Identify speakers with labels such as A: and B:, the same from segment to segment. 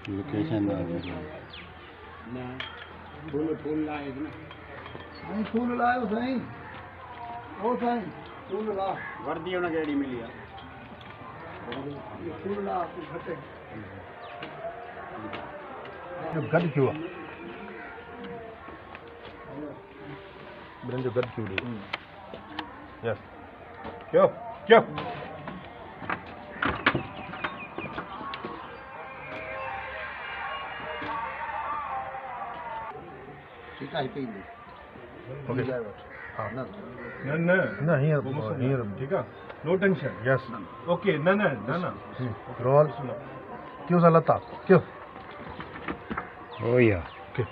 A: Location
B: ना फूल लाए ना
C: नहीं फूल लायो साईं ओ साईं फूल ला
B: वर्दी उन केड़ी मिली है
C: फूल ला तू घटे
A: गड क्यों ब्रेन जो गड क्यों दी यस क्यों क्यों
C: ठीक है पे दे
A: ओके
C: हां ना
A: ना हियर
D: ठीक है नो टेंशन
A: यस
D: ओके ना
A: रोल क्यों सा लता क्यों ओ या ओके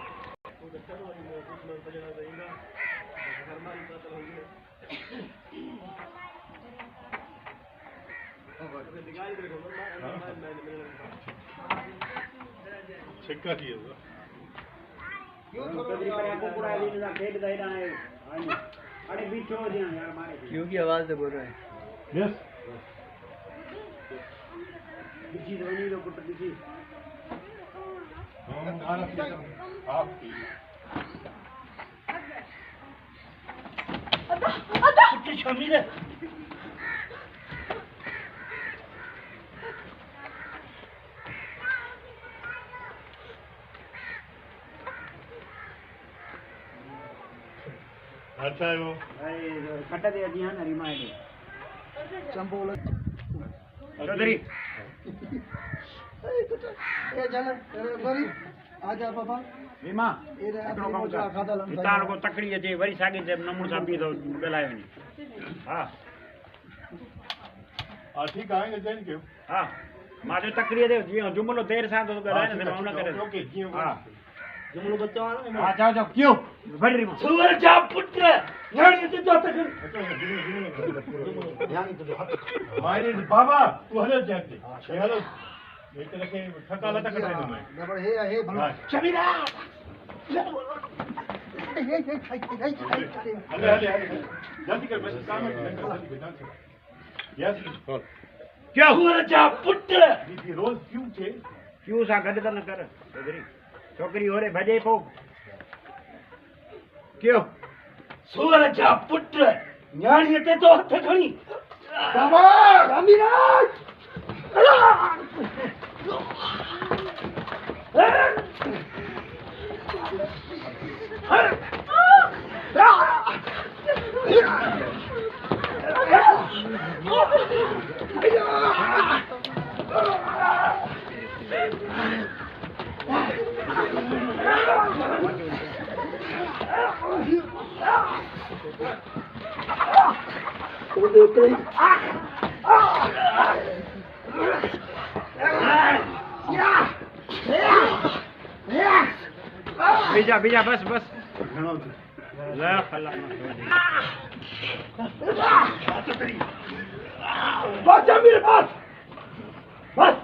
D: छिक्का किया हुआ
B: अरे बीच हो दिया यार मारे
C: क्यों की आवाज से बोल रहे हैं
D: यस
B: बिजी धोनी लो पुट बिजी
D: आप
B: पुट शामिल है
D: अच्छा है वो
B: कट्टा दे दिया ना रिमाइंड
C: चंपो ले
B: चौधरी
C: ए चल तेरे बरी आजा पापा
B: रीमा
C: ए रे अपनी मोचा खादा लन
B: इतार को तकड़ी अचे वरी सागे जे नमूर सा बी तो गलायो नी हां
D: ठीक आएंगे जैन के
B: हां माजो तकड़ी दे जी जुमलो देर सा तो गलाय ना माउना करे
D: ओके जी
B: हां
C: जुमलो बच्चा वाला
B: हां जाओ जाओ क्यों बड़ी रीमा
C: सुवर जा पुत्र यानी तो तो तक यानी तो हाथ
D: मारे बाबा तू हले जाते हेलो एक तरह के ठका लटा कटाई दो मैं
C: नंबर हे भला शमीरा
D: हले जल्दी कर बस काम है यस
B: क्यों
C: सुवर जा पुत्र
D: ये रोल क्यों थे
B: क्यों सा गड कर न कर चौधरी छोकरी होरे भजे पो क्यों
C: सुवर जा पुत्र न्याणी ते तो हथ खणी बाबा रामीराज
B: बीजा बस ला खल्ला
C: बस मेरे पास बस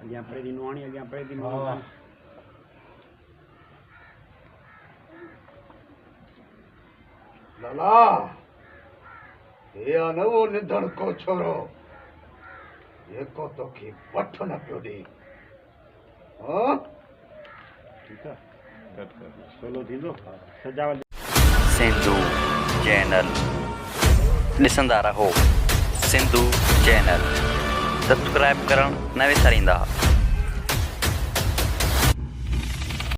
B: अगियां परे दी नोणी अगियां परे दी
C: लाला ये अनवो निधन को छोरो ये को तो की पठ न पियो दी हां
D: ठीक है कट कर
B: सोलो थींदो सजावल
E: सिंधु चैनल ॾिसंदा रहो सिंधु चैनल सब्सक्राइब करण न विसारींदा।